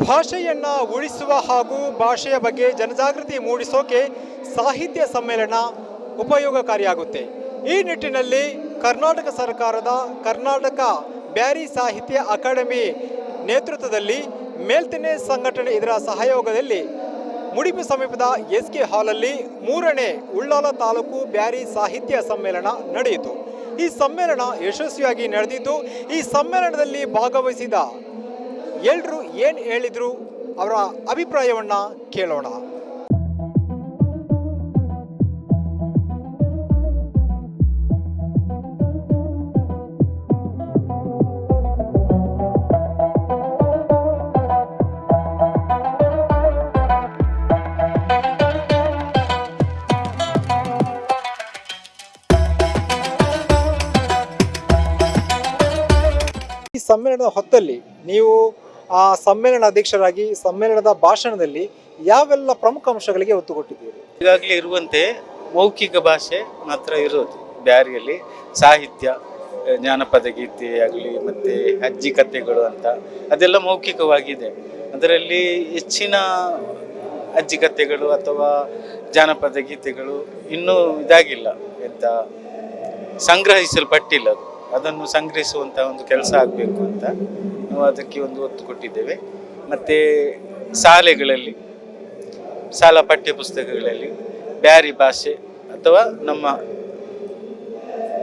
ಭಾಷೆಯನ್ನು ಉಳಿಸುವ ಹಾಗೂ ಭಾಷೆಯ ಬಗ್ಗೆ ಜನಜಾಗೃತಿ ಮೂಡಿಸೋಕೆ ಸಾಹಿತ್ಯ ಸಮ್ಮೇಳನ ಉಪಯೋಗಕಾರಿಯಾಗುತ್ತೆ. ಈ ನಿಟ್ಟಿನಲ್ಲಿ ಕರ್ನಾಟಕ ಸರ್ಕಾರದ ಕರ್ನಾಟಕ ಬ್ಯಾರಿ ಸಾಹಿತ್ಯ ಅಕಾಡೆಮಿ ನೇತೃತ್ವದಲ್ಲಿ ಮೇಲ್ತೆನೆ ಸಂಘಟನೆ ಇದರ ಸಹಯೋಗದಲ್ಲಿ ಮುಡಿಪು ಸಮೀಪದ SK ಹಾಲಲ್ಲಿ 3ನೇ ಉಳ್ಳಾಲ ತಾಲೂಕು ಬ್ಯಾರಿ ಸಾಹಿತ್ಯ ಸಮ್ಮೇಳನ ನಡೆಯಿತು. ಈ ಸಮ್ಮೇಳನ ಯಶಸ್ವಿಯಾಗಿ ನಡೆದಿದ್ದು, ಈ ಸಮ್ಮೇಳನದಲ್ಲಿ ಭಾಗವಹಿಸಿದ ಎಲ್ಲರೂ ಏನು ಹೇಳಿದ್ರು ಅವರ ಅಭಿಪ್ರಾಯವನ್ನು ಕೇಳೋಣ. ಈ ಸಮ್ಮೇಳನದ ಹೊತ್ತಲ್ಲಿ ನೀವು ಆ ಸಮ್ಮೇಳನ ಅಧ್ಯಕ್ಷರಾಗಿ ಸಮ್ಮೇಳನದ ಭಾಷಣದಲ್ಲಿ ಯಾವೆಲ್ಲ ಪ್ರಮುಖ ಅಂಶಗಳಿಗೆ ಒತ್ತು ಕೊಟ್ಟಿದ್ದೀರಿ? ಈಗಾಗಲೇ ಇರುವಂತೆ ಮೌಖಿಕ ಭಾಷೆ ಮಾತ್ರ ಇರೋದು ಬ್ಯಾರಿಯಲ್ಲಿ. ಸಾಹಿತ್ಯ, ಜಾನಪದ ಗೀತೆ ಆಗಲಿ ಮತ್ತು ಅಜ್ಜಿ ಕಥೆಗಳು ಅಂತ ಅದೆಲ್ಲ ಮೌಖಿಕವಾಗಿದೆ. ಅದರಲ್ಲಿ ಹೆಚ್ಚಿನ ಅಜ್ಜಿ ಕಥೆಗಳು ಅಥವಾ ಜಾನಪದ ಗೀತೆಗಳು ಇನ್ನೂ ಇದಾಗಿಲ್ಲ, ಎಂತ ಸಂಗ್ರಹಿಸಲ್ಪಟ್ಟಿಲ್ಲ. ಅದನ್ನು ಸಂಗ್ರಹಿಸುವಂಥ ಒಂದು ಕೆಲಸ ಆಗಬೇಕು ಅಂತ ನಾವು ಅದಕ್ಕೆ ಒಂದು ಒತ್ತು ಕೊಟ್ಟಿದ್ದೇವೆ. ಮತ್ತು ಶಾಲೆಗಳಲ್ಲಿ, ಶಾಲಾ ಪಠ್ಯ ಪುಸ್ತಕಗಳಲ್ಲಿ ಬ್ಯಾರಿ ಭಾಷೆ ಅಥವಾ ನಮ್ಮ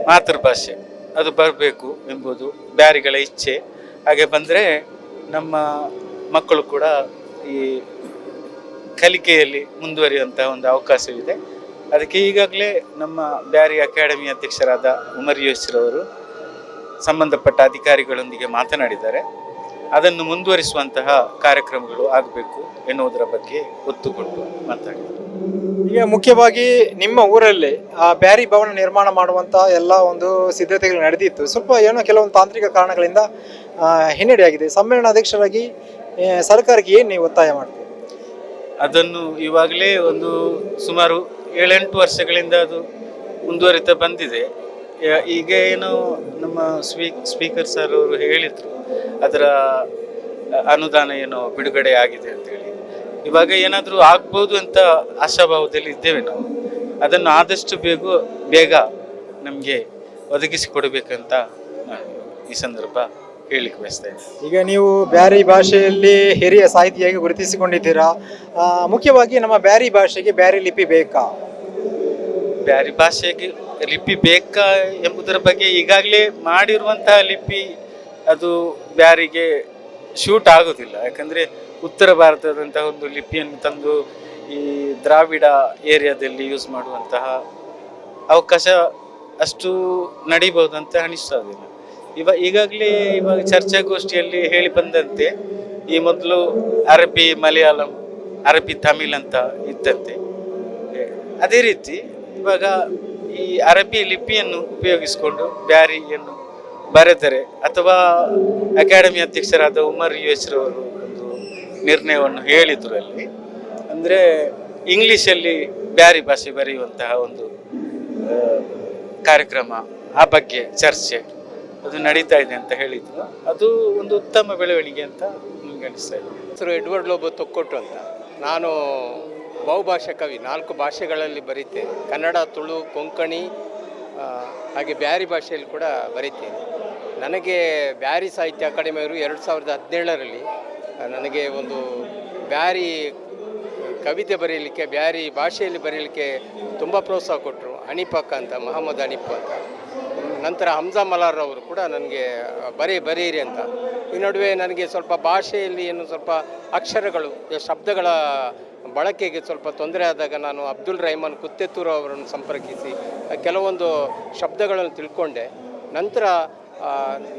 ಮಾತೃಭಾಷೆ ಅದು ಬರಬೇಕು ಎಂಬುದು ಬ್ಯಾರಿಗಳ ಇಚ್ಛೆ. ಹಾಗೆ ಬಂದರೆ ನಮ್ಮ ಮಕ್ಕಳು ಕೂಡ ಈ ಕಲಿಕೆಯಲ್ಲಿ ಮುಂದುವರಿಯುವಂಥ ಒಂದು ಅವಕಾಶವಿದೆ. ಅದಕ್ಕೆ ಈಗಾಗಲೇ ನಮ್ಮ ಬ್ಯಾರಿ ಅಕಾಡೆಮಿ ಅಧ್ಯಕ್ಷರಾದ ಉಮರ್ ಯೋಶ್ರವರು ಸಂಬಂಧಪಟ್ಟ ಅಧಿಕಾರಿಗಳೊಂದಿಗೆ ಮಾತನಾಡಿದ್ದಾರೆ. ಅದನ್ನು ಮುಂದುವರಿಸುವಂತಹ ಕಾರ್ಯಕ್ರಮಗಳು ಆಗಬೇಕು ಎನ್ನುವುದರ ಬಗ್ಗೆ ಒತ್ತು ಕೊಟ್ಟು ಮಾತಾಡಿದರು. ಈಗ ಮುಖ್ಯವಾಗಿ ನಿಮ್ಮ ಊರಲ್ಲಿ ಆ ಬ್ಯಾರಿ ಭವನ ನಿರ್ಮಾಣ ಮಾಡುವಂಥ ಎಲ್ಲ ಒಂದು ಸಿದ್ಧತೆಗಳು ನಡೆದಿತ್ತು. ಸ್ವಲ್ಪ ಏನೋ ಕೆಲವೊಂದು ತಾಂತ್ರಿಕ ಕಾರಣಗಳಿಂದ ಹಿನ್ನಡೆಯಾಗಿದೆ. ಸಮ್ಮೇಳನ ಅಧ್ಯಕ್ಷರಾಗಿ ಸರ್ಕಾರಕ್ಕೆ ಏನು ನೀವು ಒತ್ತಾಯ ಮಾಡ್ತೀವಿ? ಅದನ್ನು ಇವಾಗಲೇ ಒಂದು ಸುಮಾರು 7-8 ವರ್ಷಗಳಿಂದ ಅದು ಮುಂದುವರಿತಾ ಬಂದಿದೆ. ಈಗ ಏನು ನಮ್ಮ ಸ್ಪೀಕರ್ ಸರ್ ಅವರು ಹೇಳಿದರು, ಅದರ ಅನುದಾನ ಏನೋ ಬಿಡುಗಡೆ ಆಗಿದೆ ಅಂತೇಳಿ. ಇವಾಗ ಏನಾದರೂ ಆಗ್ಬೋದು ಅಂತ ಆಶಾಭಾವದಲ್ಲಿ ಇದ್ದೇವೆ ನಾವು. ಅದನ್ನು ಆದಷ್ಟು ಬೇಗ ನಮಗೆ ಒದಗಿಸಿಕೊಡಬೇಕಂತ ನಾನು ಈ ಸಂದರ್ಭ ಹೇಳಿಕ್ಕೆ ಬಯಸ್ತಾ ಇದ್ದೀನಿ. ಈಗ ನೀವು ಬ್ಯಾರಿ ಭಾಷೆಯಲ್ಲಿ ಹಿರಿಯ ಸಾಹಿತಿಯಾಗಿ ಗುರುತಿಸಿಕೊಂಡಿದ್ದೀರಾ. ಮುಖ್ಯವಾಗಿ ನಮ್ಮ ಬ್ಯಾರಿ ಭಾಷೆಗೆ ಬ್ಯಾರಿ ಲಿಪಿ ಬೇಕಾ? ಬ್ಯಾರಿ ಭಾಷೆಗೆ ಲಿಪಿ ಬೇಕಾ ಎಂಬುದರ ಬಗ್ಗೆ ಈಗಾಗಲೇ ಮಾಡಿರುವಂತಹ ಲಿಪಿ ಅದು ಬ್ಯಾರಿಗೆ ಶೂಟ್ ಆಗೋದಿಲ್ಲ. ಯಾಕಂದರೆ ಉತ್ತರ ಭಾರತದಂತಹ ಒಂದು ಲಿಪಿಯನ್ನು ತಂದು ಈ ದ್ರಾವಿಡ ಏರಿಯಾದಲ್ಲಿ ಯೂಸ್ ಮಾಡುವಂತಹ ಅವಕಾಶ ಅಷ್ಟು ನಡೀಬಹುದಂತ ಅನಿಸೋದಿಲ್ಲ. ಈಗಾಗಲೇ ಇವಾಗ ಚರ್ಚಾಗೋಷ್ಠಿಯಲ್ಲಿ ಹೇಳಿ ಬಂದಂತೆ ಈ ಮೊದಲು ಅರಬ್ಬಿ ಮಲಯಾಳಂ, ಅರಬ್ಬಿ ತಮಿಳ್ ಅಂತ ಇದ್ದಂತೆ, ಅದೇ ರೀತಿ ಇವಾಗ ಈ ಅರಬ್ಬಿ ಲಿಪಿಯನ್ನು ಉಪಯೋಗಿಸಿಕೊಂಡು ಬ್ಯಾರಿಯನ್ನು ಬರೆದರೆ, ಅಥವಾ ಅಕಾಡೆಮಿ ಅಧ್ಯಕ್ಷರಾದ ಉಮರ್ ಯೋಶ್ರವರು ಒಂದು ನಿರ್ಣಯವನ್ನು ಹೇಳಿದರು ಅಲ್ಲಿ, ಅಂದರೆ ಇಂಗ್ಲೀಷಲ್ಲಿ ಬ್ಯಾರಿ ಭಾಷೆ ಬರೆಯುವಂತಹ ಒಂದು ಕಾರ್ಯಕ್ರಮ, ಆ ಬಗ್ಗೆ ಚರ್ಚೆ ಅದು ನಡೀತಾ ಇದೆ ಅಂತ ಹೇಳಿದ್ರು. ಅದು ಒಂದು ಉತ್ತಮ ಬೆಳವಣಿಗೆ ಅಂತ ನನಗೆ ಅನಿಸ್ತಾ ಇದೆ. ಹೆಸರು ಎಡ್ವರ್ಡ್ ಲೋಬೋ ತೊಕ್ಕೊಟ್ಟು ಅಂತ. ನಾನು ಬಹುಭಾಷಾ ಕವಿ, 4 ಭಾಷೆಗಳಲ್ಲಿ ಬರೀತೇನೆ. ಕನ್ನಡ, ತುಳು, ಕೊಂಕಣಿ ಹಾಗೆ ಬ್ಯಾರಿ ಭಾಷೆಯಲ್ಲಿ ಕೂಡ ಬರೀತೇನೆ. ನನಗೆ ಬ್ಯಾರಿ ಸಾಹಿತ್ಯ ಅಕಾಡೆಮಿಯವರು 2017ರಲ್ಲಿ ನನಗೆ ಒಂದು ಬ್ಯಾರಿ ಕವಿತೆ ಬರೆಯಲಿಕ್ಕೆ, ಬ್ಯಾರಿ ಭಾಷೆಯಲ್ಲಿ ಬರೆಯಲಿಕ್ಕೆ ತುಂಬ ಪ್ರೋತ್ಸಾಹ ಕೊಟ್ಟರು. ಅಣಿಪಕ್ ಅಂತ, ಮೊಹಮ್ಮದ್ ಅಣಿಪ್ ಅಂತ. ನಂತರ ಹಮ್ಜಾ ಮಲಾರ್ ಅವರು ಕೂಡ ನನಗೆ ಬರೀರಿ ಅಂತ. ಈ ನಡುವೆ ನನಗೆ ಸ್ವಲ್ಪ ಭಾಷೆಯಲ್ಲಿ ಏನು ಸ್ವಲ್ಪ ಅಕ್ಷರಗಳು, ಶಬ್ದಗಳ ಬಳಕೆಗೆ ಸ್ವಲ್ಪ ತೊಂದರೆ ಆದಾಗ ನಾನು ಅಬ್ದುಲ್ ರಹಮಾನ್ ಕುತ್ತೆತ್ತೂರು ಅವರನ್ನು ಸಂಪರ್ಕಿಸಿ ಕೆಲವೊಂದು ಶಬ್ದಗಳನ್ನು ತಿಳ್ಕೊಂಡೆ. ನಂತರ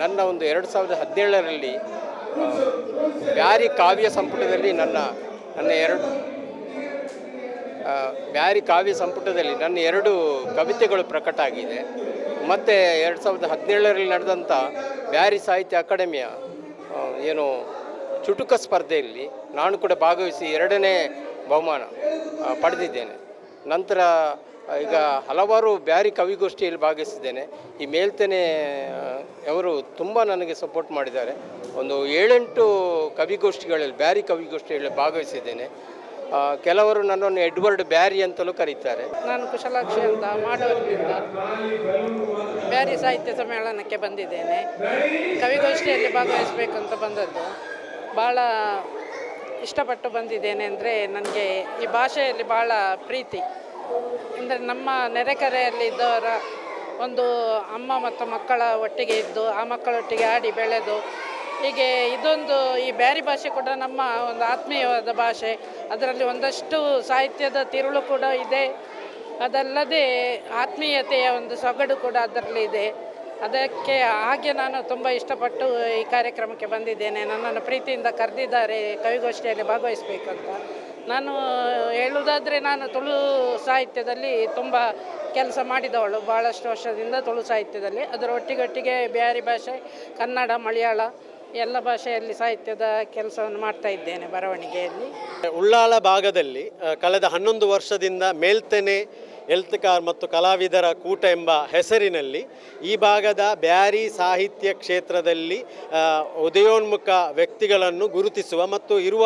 ನನ್ನ ಒಂದು 2017ರಲ್ಲಿ ಬ್ಯಾರಿ ಕಾವ್ಯ ಸಂಪುಟದಲ್ಲಿ ಬ್ಯಾರಿ ಕಾವ್ಯ ಸಂಪುಟದಲ್ಲಿ ನನ್ನ 2 ಕವಿತೆಗಳು ಪ್ರಕಟ ಆಗಿದೆ. ಮತ್ತು 2017ರಲ್ಲಿ ನಡೆದಂಥ ಬ್ಯಾರಿ ಸಾಹಿತ್ಯ ಅಕಾಡೆಮಿಯ ಏನು ಚುಟುಕ ಸ್ಪರ್ಧೆಯಲ್ಲಿ ನಾನು ಕೂಡ ಭಾಗವಹಿಸಿ 2ನೇ ಬಹುಮಾನ ಪಡೆದಿದ್ದೇನೆ. ನಂತರ ಈಗ ಹಲವಾರು ಬ್ಯಾರಿ ಕವಿಗೋಷ್ಠಿಯಲ್ಲಿ ಭಾಗವಹಿಸಿದ್ದೇನೆ. ಈ ಮೇಲ್ತೇನೆ ಅವರು ತುಂಬ ನನಗೆ ಸಪೋರ್ಟ್ ಮಾಡಿದ್ದಾರೆ. ಒಂದು 7-8 ಕವಿಗೋಷ್ಠಿಗಳಲ್ಲಿ ಬ್ಯಾರಿ ಕವಿಗೋಷ್ಠಿಗಳಲ್ಲಿ ಭಾಗವಹಿಸಿದ್ದೇನೆ. ಕೆಲವರು ನನ್ನನ್ನು ಎಡ್ವರ್ಡ್ ಬ್ಯಾರಿ ಅಂತಲೂ ಕರೀತಾರೆ. ನಾನು ಕುಶಲಾಕ್ಷಿ ಅಂತ ಮಾಡೋದ್ರಿಂದ ಬ್ಯಾರಿ ಸಾಹಿತ್ಯ ಸಮ್ಮೇಳನಕ್ಕೆ ಬಂದಿದ್ದೇನೆ. ಕವಿಗೋಷ್ಠಿಯಲ್ಲಿ ಭಾಗವಹಿಸಬೇಕಂತ ಬಂದದ್ದು. ಭಾಳ ಇಷ್ಟಪಟ್ಟು ಬಂದಿದ್ದೇನೆ. ಅಂದರೆ ನನಗೆ ಈ ಭಾಷೆಯಲ್ಲಿ ಭಾಳ ಪ್ರೀತಿ. ಅಂದರೆ ನಮ್ಮ ನೆರೆಕರೆಯಲ್ಲಿ ಇದ್ದವರ ಒಂದು ಅಮ್ಮ ಮತ್ತು ಮಕ್ಕಳ ಒಟ್ಟಿಗೆ ಇದ್ದು ಆ ಮಕ್ಕಳೊಟ್ಟಿಗೆ ಆಡಿ ಬೆಳೆದು ಹೀಗೆ ಇದೊಂದು ಈ ಬ್ಯಾರಿ ಭಾಷೆ ಕೂಡ ನಮ್ಮ ಒಂದು ಆತ್ಮೀಯವಾದ ಭಾಷೆ. ಅದರಲ್ಲಿ ಒಂದಷ್ಟು ಸಾಹಿತ್ಯದ ತಿರುಳು ಕೂಡ ಇದೆ. ಅದಲ್ಲದೆ ಆತ್ಮೀಯತೆಯ ಒಂದು ಸೊಗಡು ಕೂಡ ಅದರಲ್ಲಿ ಇದೆ. ಅದಕ್ಕೆ ಹಾಗೆ ನಾನು ತುಂಬ ಇಷ್ಟಪಟ್ಟು ಈ ಕಾರ್ಯಕ್ರಮಕ್ಕೆ ಬಂದಿದ್ದೇನೆ. ನನ್ನನ್ನು ಪ್ರೀತಿಯಿಂದ ಕರೆದಿದ್ದಾರೆ ಕವಿಗೋಷ್ಠಿಯಲ್ಲಿ ಭಾಗವಹಿಸಬೇಕಂತ. ನಾನು ಹೇಳುವುದಾದರೆ ನಾನು ತುಳು ಸಾಹಿತ್ಯದಲ್ಲಿ ತುಂಬ ಕೆಲಸ ಮಾಡಿದವಳು ಭಾಳಷ್ಟು ವರ್ಷದಿಂದ ತುಳು ಸಾಹಿತ್ಯದಲ್ಲಿ. ಅದರ ಒಟ್ಟಿಗೆ ಬ್ಯಾರಿ ಭಾಷೆ, ಕನ್ನಡ, ಮಲಯಾಳ ಎಲ್ಲ ಭಾಷೆಯಲ್ಲಿ ಸಾಹಿತ್ಯದ ಕೆಲಸವನ್ನು ಮಾಡ್ತಾ ಇದ್ದೇನೆ ಬರವಣಿಗೆಯಲ್ಲಿ. ಉಳ್ಳಾಲ ಭಾಗದಲ್ಲಿ ಕಳೆದ 11 ವರ್ಷದಿಂದ ಮೇಲ್ತೆನೆ ಎಲ್ತ್ಕಾರ್ ಮತ್ತು ಕಲಾವಿದರ ಕೂಟ ಎಂಬ ಹೆಸರಿನಲ್ಲಿ ಈ ಭಾಗದ ಬ್ಯಾರಿ ಸಾಹಿತ್ಯ ಕ್ಷೇತ್ರದಲ್ಲಿ ಉದಯೋನ್ಮುಖ ವ್ಯಕ್ತಿಗಳನ್ನು ಗುರುತಿಸುವ ಮತ್ತು ಇರುವ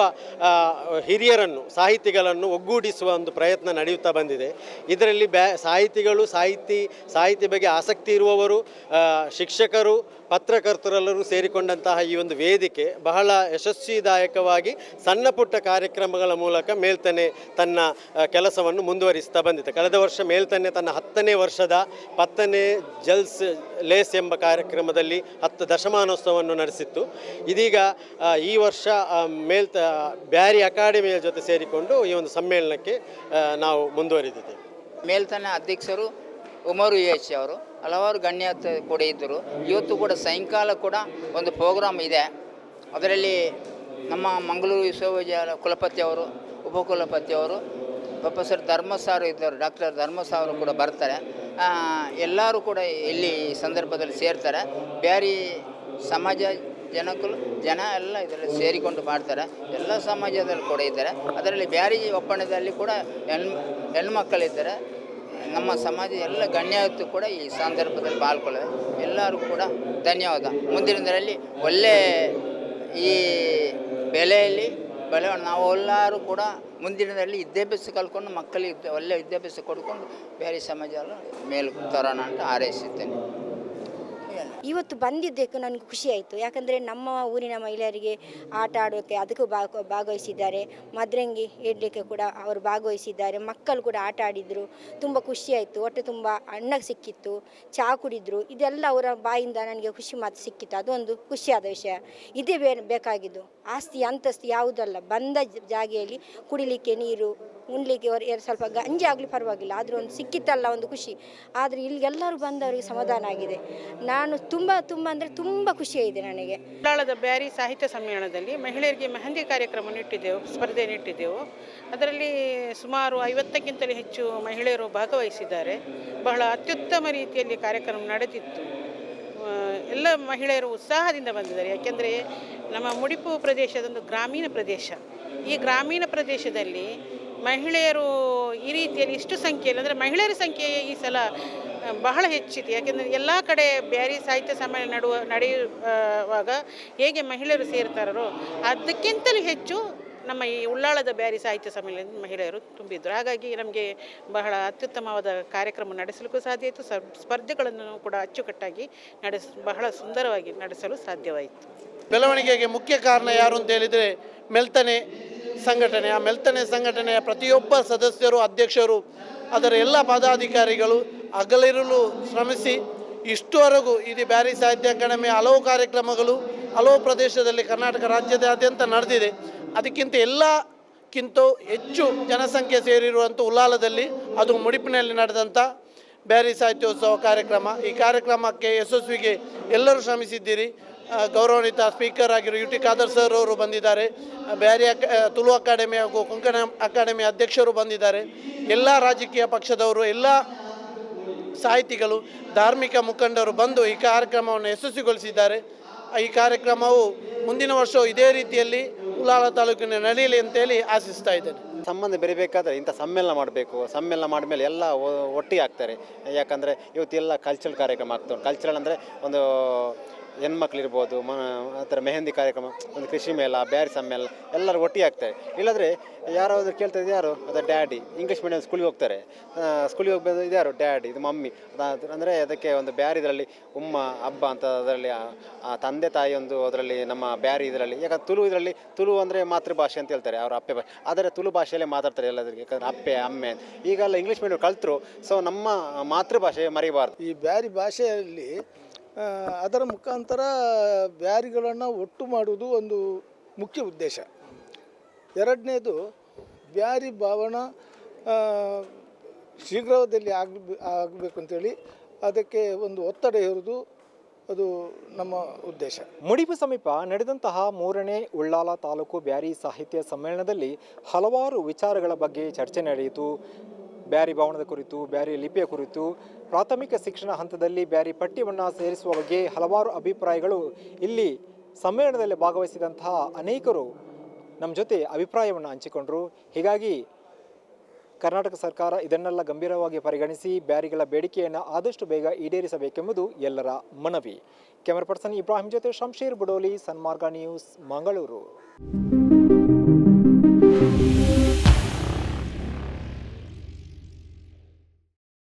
ಹಿರಿಯರನ್ನು ಸಾಹಿತಿಗಳನ್ನು ಒಗ್ಗೂಡಿಸುವ ಒಂದು ಪ್ರಯತ್ನ ನಡೆಯುತ್ತಾ ಬಂದಿದೆ. ಇದರಲ್ಲಿ ಸಾಹಿತಿಗಳು, ಸಾಹಿತ್ಯ ಬಗ್ಗೆ ಆಸಕ್ತಿ ಇರುವವರು, ಶಿಕ್ಷಕರು, ಪತ್ರಕರ್ತರೆಲ್ಲರೂ ಸೇರಿಕೊಂಡಂತಹ ಈ ಒಂದು ವೇದಿಕೆ ಬಹಳ ಯಶಸ್ವಿದಾಯಕವಾಗಿ ಸಣ್ಣ ಪುಟ್ಟ ಕಾರ್ಯಕ್ರಮಗಳ ಮೂಲಕ ಮೇಲ್ತನೆ ತನ್ನ ಕೆಲಸವನ್ನು ಮುಂದುವರಿಸ್ತಾ ಬಂದಿದೆ. ಕಳೆದ ವರ್ಷ ಮೇಲ್ತನೆ ತನ್ನ 10ನೇ ವರ್ಷದ ಪತ್ತನೇ ಜಲ್ಸ್ ಲೇಸ್ ಎಂಬ ಕಾರ್ಯಕ್ರಮದಲ್ಲಿ 10 ದಶಮಾನೋತ್ಸವವನ್ನು ನಡೆಸಿತ್ತು. ಇದೀಗ ಈ ವರ್ಷ ಬ್ಯಾರಿ ಅಕಾಡೆಮಿಯ ಜೊತೆ ಸೇರಿಕೊಂಡು ಈ ಒಂದು ಸಮ್ಮೇಳನಕ್ಕೆ ನಾವು ಮುಂದುವರಿದಿದ್ದೇವೆ. ಮೇಲ್ತನ ಅಧ್ಯಕ್ಷರು ಉಮರು ಎಚ್ ಅವರು, ಹಲವಾರು ಗಣ್ಯತೆ ಕೂಡ ಇದ್ದರು. ಇವತ್ತು ಕೂಡ ಸಾಯಂಕಾಲ ಕೂಡ ಒಂದು ಪ್ರೋಗ್ರಾಮ್ ಇದೆ. ಅದರಲ್ಲಿ ನಮ್ಮ ಮಂಗಳೂರು ವಿಶ್ವವಿದ್ಯಾಲಯ ಕುಲಪತಿಯವರು, ಉಪಕುಲಪತಿಯವರು, ಪ್ರೊಫೆಸರ್ ಧರ್ಮಸಾರು ಇದ್ದರು, ಡಾಕ್ಟರ್ ಧರ್ಮಸಾರು ಕೂಡ ಬರ್ತಾರೆ. ಎಲ್ಲರೂ ಕೂಡ ಇಲ್ಲಿ ಸಂದರ್ಭದಲ್ಲಿ ಸೇರ್ತಾರೆ. ಬ್ಯಾರಿ ಸಮಾಜ ಜನ ಎಲ್ಲ ಇದರಲ್ಲಿ ಸೇರಿಕೊಂಡು ಮಾಡ್ತಾರೆ. ಎಲ್ಲ ಸಮಾಜದಲ್ಲಿ ಕೂಡ ಇದ್ದಾರೆ. ಅದರಲ್ಲಿ ಬ್ಯಾರಿ ಒಪ್ಪಂದದಲ್ಲಿ ಕೂಡ ಹೆಣ್ಮಕ್ಕಳಿದ್ದಾರೆ. ನಮ್ಮ ಸಮಾಜ ಎಲ್ಲ ಗಣ್ಯತ್ತು ಕೂಡ ಈ ಸಂದರ್ಭದಲ್ಲಿ ಪಾಲ್ಗೊಳ್ಳಿದೆ. ಎಲ್ಲರೂ ಕೂಡ ಧನ್ಯವಾದ. ಮುಂದಿನ ದಿನದಲ್ಲಿ ಒಳ್ಳೆ ಈ ಬೆಲೆಯಲ್ಲಿ ನಾವು ಎಲ್ಲರೂ ಕೂಡ ಮುಂದಿನದಲ್ಲಿ ವಿದ್ಯಾಭ್ಯಾಸ ಕಲ್ತ್ಕೊಂಡು ಮಕ್ಕಳಿಗೆ ಒಳ್ಳೆಯ ವಿದ್ಯಾಭ್ಯಾಸ ಕೊಡ್ಕೊಂಡು ಬೇರೆ ಸಮಾಜ ಮೇಲೆ ತರೋಣ ಅಂತ ಹಾರೈಸುತ್ತೇನೆ. ಇವತ್ತು ಬಂದಿದ್ದಕ್ಕೆ ನನಗೆ ಖುಷಿ ಆಯಿತು. ಯಾಕಂದರೆ ನಮ್ಮ ಊರಿನ ಮಹಿಳೆಯರಿಗೆ ಆಟ ಆಡೋಕ್ಕೆ ಅದಕ್ಕೂ ಭಾಗವಹಿಸಿದ್ದಾರೆ. ಮದ್ರಂಗಿ ಇಡಲಿಕ್ಕೆ ಕೂಡ ಅವರು ಭಾಗವಹಿಸಿದ್ದಾರೆ. ಮಕ್ಕಳು ಕೂಡ ಆಟ ಆಡಿದರು. ತುಂಬ ಖುಷಿಯಾಯಿತು. ಹೊಟ್ಟೆ ತುಂಬ ಅನ್ನ ಸಿಕ್ಕಿತ್ತು, ಚಹಾ ಕುಡಿದ್ರು. ಇದೆಲ್ಲ ಅವರ ಬಾಯಿಂದ ನನಗೆ ಖುಷಿ ಮಾತು ಸಿಕ್ಕಿತ್ತು. ಅದೊಂದು ಖುಷಿಯಾದ ವಿಷಯ. ಇದೇ ಬೇಕಾಗಿದ್ದು. ಆಸ್ತಿ ಅಂತಸ್ತು ಯಾವುದಲ್ಲ. ಬಂದ ಜಾಗೆಯಲ್ಲಿ ಕುಡಿಲಿಕ್ಕೆ ನೀರು, ಉಣ್ಲಿಕ್ಕೆ ಸ್ವಲ್ಪ ಗಂಜಿ ಆಗಲಿ ಪರವಾಗಿಲ್ಲ, ಆದರೂ ಒಂದು ಸಿಕ್ಕಿತ್ತಲ್ಲ ಒಂದು ಖುಷಿ. ಆದರೆ ಇಲ್ಲಿ ಎಲ್ಲರೂ ಬಂದವರಿಗೆ ಸಮಾಧಾನ ಆಗಿದೆ. ನಾನು ತುಂಬ ಅಂದರೆ ತುಂಬ ಖುಷಿಯಾಗಿದೆ ನನಗೆ. ಉಳ್ಳಾಳದ ಬ್ಯಾರಿ ಸಾಹಿತ್ಯ ಸಮ್ಮೇಳನದಲ್ಲಿ ಮಹಿಳೆಯರಿಗೆ ಮೆಹಂದಿ ಕಾರ್ಯಕ್ರಮ ಸ್ಪರ್ಧೆ ಇಟ್ಟಿದ್ದೆವು. ಅದರಲ್ಲಿ ಸುಮಾರು 50ಕ್ಕಿಂತಲೂ ಹೆಚ್ಚು ಮಹಿಳೆಯರು ಭಾಗವಹಿಸಿದ್ದಾರೆ. ಬಹಳ ಅತ್ಯುತ್ತಮ ರೀತಿಯಲ್ಲಿ ಕಾರ್ಯಕ್ರಮ ನಡೆದಿತ್ತು. ಎಲ್ಲ ಮಹಿಳೆಯರು ಉತ್ಸಾಹದಿಂದ ಬಂದಿದ್ದಾರೆ. ಯಾಕೆಂದರೆ ನಮ್ಮ ಮುಡಿಪು ಪ್ರದೇಶದೊಂದು ಗ್ರಾಮೀಣ ಪ್ರದೇಶ. ಈ ಗ್ರಾಮೀಣ ಪ್ರದೇಶದಲ್ಲಿ ಮಹಿಳೆಯರು ಈ ರೀತಿಯಲ್ಲಿ ಇಷ್ಟು ಸಂಖ್ಯೆಯಲ್ಲಿ, ಅಂದರೆ ಮಹಿಳೆಯರ ಸಂಖ್ಯೆ ಈ ಸಲ ಬಹಳ ಹೆಚ್ಚಿದೆ. ಯಾಕೆಂದರೆ ಎಲ್ಲ ಕಡೆ ಬ್ಯಾರಿ ಸಾಹಿತ್ಯ ಸಮ್ಮೇಳನ ನಡೆಯುವಾಗ ಹೇಗೆ ಮಹಿಳೆಯರು ಸೇರ್ತಾರೋ ಅದಕ್ಕಿಂತಲೂ ಹೆಚ್ಚು ನಮ್ಮ ಈ ಉಳ್ಳಾಳದ ಬ್ಯಾರಿ ಸಾಹಿತ್ಯ ಸಮ್ಮೇಳನದ ಮಹಿಳೆಯರು ತುಂಬಿದ್ದರು. ಹಾಗಾಗಿ ನಮಗೆ ಬಹಳ ಅತ್ಯುತ್ತಮವಾದ ಕಾರ್ಯಕ್ರಮ ನಡೆಸಲಿಕ್ಕೂ ಸಾಧ್ಯ ಆಯಿತು. ಸ್ಪರ್ಧೆಗಳನ್ನು ಕೂಡ ಅಚ್ಚುಕಟ್ಟಾಗಿ ಬಹಳ ಸುಂದರವಾಗಿ ನಡೆಸಲು ಸಾಧ್ಯವಾಯಿತು. ಬೆಳವಣಿಗೆಗೆ ಮುಖ್ಯ ಕಾರಣ ಯಾರು ಅಂತ ಹೇಳಿದರೆ ಮೆಲ್ತನೆ ಸಂಘಟನೆ. ಆ ಮೆಲ್ತನೆ ಸಂಘಟನೆಯ ಪ್ರತಿಯೊಬ್ಬ ಸದಸ್ಯರು, ಅಧ್ಯಕ್ಷರು, ಅದರ ಎಲ್ಲ ಪದಾಧಿಕಾರಿಗಳು ಹಗಲಿರುಳು ಶ್ರಮಿಸಿ ಇಷ್ಟುವರೆಗೂ ಇದು ಬ್ಯಾರಿ ಸಾಹಿತ್ಯ ಅಕಾಡೆಮಿಯ ಹಲವು ಕಾರ್ಯಕ್ರಮಗಳು ಹಲವು ಪ್ರದೇಶದಲ್ಲಿ ಕರ್ನಾಟಕ ರಾಜ್ಯದಾದ್ಯಂತ ನಡೆದಿದೆ. ಅದಕ್ಕಿಂತ ಎಲ್ಲಕ್ಕಿಂತ ಹೆಚ್ಚು ಜನಸಂಖ್ಯೆ ಸೇರಿರುವಂಥ ಉಳ್ಳಾಲದಲ್ಲಿ, ಅದು ಮುಡಿಪಿನಲ್ಲಿ ನಡೆದಂಥ ಬ್ಯಾರಿ ಸಾಹಿತ್ಯೋತ್ಸವ ಕಾರ್ಯಕ್ರಮ. ಈ ಕಾರ್ಯಕ್ರಮಕ್ಕೆ ಯಶಸ್ವಿಗೆ ಎಲ್ಲರೂ ಶ್ರಮಿಸಿದ್ದೀರಿ. ಗೌರವಾನ್ವಿತ ಸ್ಪೀಕರ್ ಆಗಿರೋ UT ಖಾದರ್ ಸರ್ ಅವರು ಬಂದಿದ್ದಾರೆ. ಬ್ಯಾರಿ ತುಳು ಅಕಾಡೆಮಿ ಹಾಗೂ ಕೊಂಕಣ ಅಕಾಡೆಮಿ ಅಧ್ಯಕ್ಷರು ಬಂದಿದ್ದಾರೆ. ಎಲ್ಲ ರಾಜಕೀಯ ಪಕ್ಷದವರು, ಎಲ್ಲ ಸಾಹಿತಿಗಳು, ಧಾರ್ಮಿಕ ಮುಖಂಡರು ಬಂದು ಈ ಕಾರ್ಯಕ್ರಮವನ್ನು ಯಶಸ್ವಿಗೊಳಿಸಿದ್ದಾರೆ. ಈ ಕಾರ್ಯಕ್ರಮವು ಮುಂದಿನ ವರ್ಷವೂ ಇದೇ ರೀತಿಯಲ್ಲಿ ಉಳ್ಳಾಲ ತಾಲೂಕಿನ ನಡೆಯಲಿ ಅಂತೇಳಿ ಆಶಿಸ್ತಾ ಇದ್ದೇನೆ. ಸಂಬಂಧ ಬೆರಿಬೇಕಾದ್ರೆ ಇಂಥ ಸಮ್ಮೇಳನ ಮಾಡಬೇಕು. ಸಮ್ಮೇಳನ ಮಾಡಿದ್ಮೇಲೆ ಎಲ್ಲ ಒಟ್ಟಿಗೆ ಆಗ್ತಾರೆ. ಯಾಕಂದರೆ ಇವತ್ತು ಎಲ್ಲ ಕಲ್ಚರಲ್ ಕಾರ್ಯಕ್ರಮ ಆಗ್ತವೆ. ಕಲ್ಚರಲ್ ಅಂದರೆ ಒಂದು ಹೆಣ್ಮಕ್ಳಿರ್ಬೋದು, ಆ ಥರ ಮೆಹಂದಿ ಕಾರ್ಯಕ್ರಮ, ಒಂದು ಕೃಷಿ ಮೇಳ, ಬ್ಯಾರಿ ಸಮ್ಮೇಳನ ಎಲ್ಲರೂ ಒಟ್ಟಿಗೆ ಆಗ್ತಾರೆ. ಇಲ್ಲಾಂದರೆ ಯಾರಾದರೂ ಕೇಳ್ತಾರೆ ಯಾರು ಅದು ಡ್ಯಾಡಿ, ಇಂಗ್ಲೀಷ್ ಮೀಡಿಯಂ ಸ್ಕೂಲಿಗೆ ಹೋಗ್ತಾರೆ, ಸ್ಕೂಲಿಗೆ ಹೋಗ್ಬೋದು ಇದು ಯಾರು ಡ್ಯಾಡಿ, ಇದು ಮಮ್ಮಿ. ಅಂದರೆ ಅದಕ್ಕೆ ಒಂದು ಬ್ಯಾರಿ ಇದರಲ್ಲಿ ಉಮ್ಮ ಹಬ್ಬ ಅಂತ ಅದರಲ್ಲಿ ತಂದೆ ತಾಯಿ ಒಂದು ಅದರಲ್ಲಿ ನಮ್ಮ ಬ್ಯಾರಿ ಇದರಲ್ಲಿ. ಯಾಕಂದ್ರೆ ತುಳು ಇದರಲ್ಲಿ ತುಳು ಅಂದರೆ ಮಾತೃಭಾಷೆ ಅಂತ ಹೇಳ್ತಾರೆ, ಅವರ ಅಪ್ಪೆ ಭಾಷೆ. ಆದರೆ ತುಳು ಭಾಷೆಯಲ್ಲೇ ಮಾತಾಡ್ತಾರೆ ಎಲ್ಲದರಿಗೆ. ಯಾಕಂದರೆ ಅಪ್ಪೆ ಅಮ್ಮೆ ಈಗೆಲ್ಲ ಇಂಗ್ಲೀಷ್ ಮೀಡಿಯಂ ಕಲ್ತರು. ಸೊ ನಮ್ಮ ಮಾತೃಭಾಷೆ ಮರಿಬಾರ್ದು. ಈ ಬ್ಯಾರಿ ಭಾಷೆಯಲ್ಲಿ ಅದರ ಮುಖಾಂತರ ಬ್ಯಾರಿಗಳನ್ನು ಒಟ್ಟು ಮಾಡುವುದು ಒಂದು ಮುಖ್ಯ ಉದ್ದೇಶ. ಎರಡನೇದು ಬ್ಯಾರಿ ಭಾವನ ಶೀಘ್ರದಲ್ಲಿ ಆಗಬೇಕು ಅಂತೇಳಿ ಅದಕ್ಕೆ ಒಂದು ಒತ್ತಡ ಹೇರುವುದು ಅದು ನಮ್ಮ ಉದ್ದೇಶ. ಮುಡಿಪು ಸಮೀಪ ನಡೆದಂತಹ 3ನೇ ಉಳ್ಳಾಲ ತಾಲೂಕು ಬ್ಯಾರಿ ಸಾಹಿತ್ಯ ಸಮ್ಮೇಳನದಲ್ಲಿ ಹಲವಾರು ವಿಚಾರಗಳ ಬಗ್ಗೆ ಚರ್ಚೆ ನಡೆಯಿತು. ಬ್ಯಾರಿ ಭವನದ ಕುರಿತು, ಬ್ಯಾರಿ ಲಿಪಿಯ ಕುರಿತು, ಪ್ರಾಥಮಿಕ ಶಿಕ್ಷಣ ಹಂತದಲ್ಲಿ ಬ್ಯಾರಿ ಪಠ್ಯವನ್ನು ಸೇರಿಸುವ ಬಗ್ಗೆ ಹಲವಾರು ಅಭಿಪ್ರಾಯಗಳು ಇಲ್ಲಿ ಸಮ್ಮೇಳನದಲ್ಲಿ ಭಾಗವಹಿಸಿದಂತಹ ಅನೇಕರು ನಮ್ಮ ಜೊತೆ ಅಭಿಪ್ರಾಯವನ್ನು ಹಂಚಿಕೊಂಡರು. ಹೀಗಾಗಿ ಕರ್ನಾಟಕ ಸರ್ಕಾರ ಇದನ್ನೆಲ್ಲ ಗಂಭೀರವಾಗಿ ಪರಿಗಣಿಸಿ ಬ್ಯಾರಿಗಳ ಬೇಡಿಕೆಯನ್ನು ಆದಷ್ಟು ಬೇಗ ಈಡೇರಿಸಬೇಕೆಂಬುದು ಎಲ್ಲರ ಮನವಿ. ಕ್ಯಾಮರಾ ಪರ್ಸನ್ ಇಬ್ರಾಹಿಂ ಜೊತೆ ಶಂಶೀರ್ ಬುಡೋಲಿ, ಸನ್ಮಾರ್ಗ ನ್ಯೂಸ್, ಮಂಗಳೂರು.